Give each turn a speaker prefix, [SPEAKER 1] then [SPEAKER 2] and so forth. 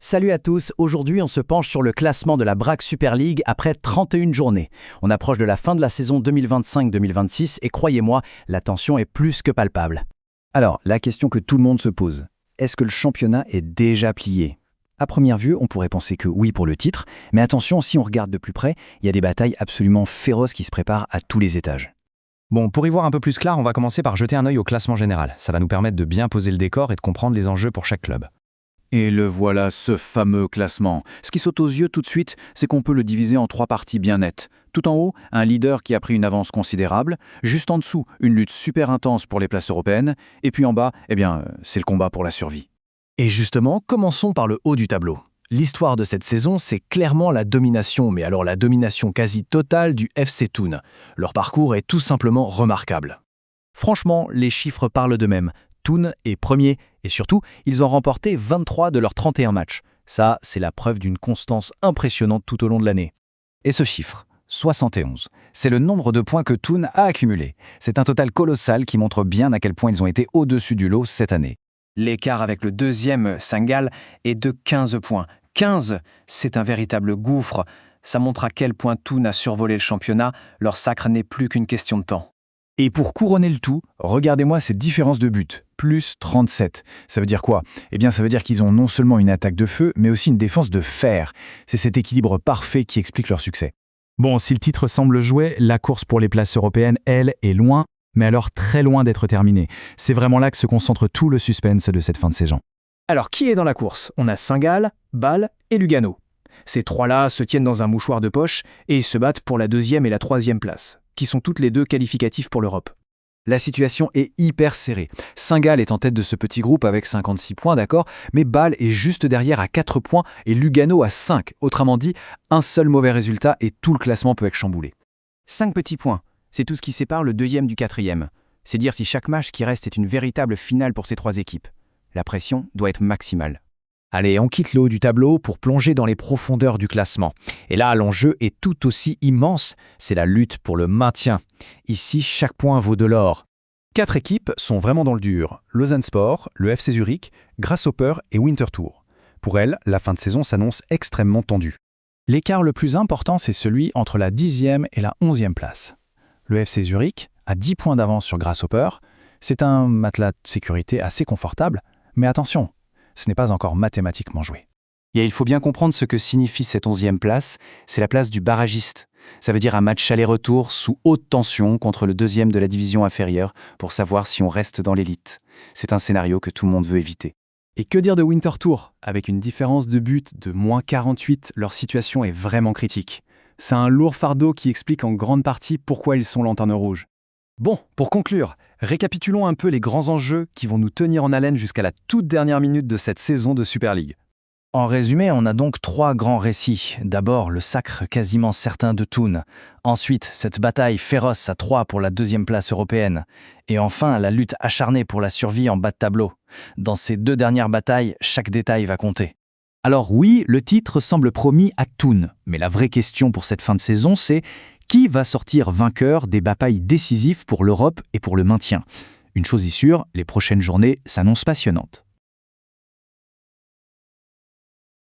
[SPEAKER 1] Salut à tous, aujourd'hui on se penche sur le classement de la BRAC Super League après 31 journées. On approche de la fin de la saison 2025-2026 et croyez-moi, la tension est plus que palpable.
[SPEAKER 2] Alors, la question que tout le monde se pose, est-ce que le championnat est déjà plié? À première vue, on pourrait penser que oui pour le titre, mais attention, si on regarde de plus près, il y a des batailles absolument féroces qui se préparent à tous les étages.
[SPEAKER 3] Bon, pour y voir un peu plus clair, on va commencer par jeter un œil au classement général. Ça va nous permettre de bien poser le décor et de comprendre les enjeux pour chaque club.
[SPEAKER 4] Et le voilà, ce fameux classement. Ce qui saute aux yeux tout de suite, c'est qu'on peut le diviser en 3 parties bien nettes. Tout en haut, un leader qui a pris une avance considérable. Juste en dessous, une lutte super intense pour les places européennes. Et puis en bas, c'est le combat pour la survie.
[SPEAKER 1] Et justement, commençons par le haut du tableau. L'histoire de cette saison, c'est clairement la domination, mais alors la domination quasi totale du FC Thun. Leur parcours est tout simplement remarquable. Franchement, les chiffres parlent d'eux-mêmes. Thun est premier et surtout, ils ont remporté 23 de leurs 31 matchs. Ça, c'est la preuve d'une constance impressionnante tout au long de l'année.
[SPEAKER 2] Et ce chiffre, 71, c'est le nombre de points que Thun a accumulé. C'est un total colossal qui montre bien à quel point ils ont été au-dessus du lot cette année.
[SPEAKER 5] L'écart avec le deuxième, Saint-Gall, est de 15 points. 15, c'est un véritable gouffre. Ça montre à quel point Thun a survolé le championnat. Leur sacre n'est plus qu'une question de temps.
[SPEAKER 2] Et pour couronner le tout, regardez-moi cette différence de but, plus 37. Ça veut dire quoi? Eh bien, ça veut dire qu'ils ont non seulement une attaque de feu, mais aussi une défense de fer. C'est cet équilibre parfait qui explique leur succès.
[SPEAKER 3] Bon, si le titre semble joué, la course pour les places européennes, elle, est loin, mais alors très loin d'être terminée. C'est vraiment là que se concentre tout le suspense de cette fin de saison.
[SPEAKER 5] Alors, qui est dans la course? On a Saint-Gall, Bâle et Lugano. Ces trois-là se tiennent dans un mouchoir de poche et ils se battent pour la deuxième et la troisième place, qui sont toutes les deux qualificatives pour l'Europe.
[SPEAKER 2] La situation est hyper serrée. Saint-Gall est en tête de ce petit groupe avec 56 points, d'accord, mais Bâle est juste derrière à 4 points et Lugano à 5. Autrement dit, un seul mauvais résultat et tout le classement peut être chamboulé.
[SPEAKER 1] 5 petits points, c'est tout ce qui sépare le deuxième du quatrième. C'est dire si chaque match qui reste est une véritable finale pour ces trois équipes. La pression doit être maximale.
[SPEAKER 3] Allez, on quitte le haut du tableau pour plonger dans les profondeurs du classement. Et là, l'enjeu est tout aussi immense, c'est la lutte pour le maintien. Ici, chaque point vaut de l'or. 4 équipes sont vraiment dans le dur. Lausanne Sport, le FC Zurich, Grasshopper et Winterthur. Pour elles, la fin de saison s'annonce extrêmement tendue.
[SPEAKER 1] L'écart le plus important, c'est celui entre la 10e et la 11e place. Le FC Zurich a 10 points d'avance sur Grasshopper. C'est un matelas de sécurité assez confortable, mais attention, ce n'est pas encore mathématiquement joué.
[SPEAKER 2] Et il faut bien comprendre ce que signifie cette 11e place, c'est la place du barragiste. Ça veut dire un match aller-retour sous haute tension contre le deuxième de la division inférieure pour savoir si on reste dans l'élite. C'est un scénario que tout le monde veut éviter.
[SPEAKER 1] Et que dire de Winterthur? Avec une différence de but de moins 48, leur situation est vraiment critique. C'est un lourd fardeau qui explique en grande partie pourquoi ils sont lanterne rouge. Bon, pour conclure, récapitulons un peu les grands enjeux qui vont nous tenir en haleine jusqu'à la toute dernière minute de cette saison de Super League.
[SPEAKER 2] En résumé, on a donc 3 grands récits. D'abord, le sacre quasiment certain de Thun. Ensuite, cette bataille féroce à 3 pour la deuxième place européenne. Et enfin, la lutte acharnée pour la survie en bas de tableau. Dans ces 2 dernières batailles, chaque détail va compter.
[SPEAKER 3] Alors oui, le titre semble promis à Thun. Mais la vraie question pour cette fin de saison, c'est qui va sortir vainqueur des batailles décisives pour l'Europe et pour le maintien? Une chose est sûre, les prochaines journées s'annoncent passionnantes.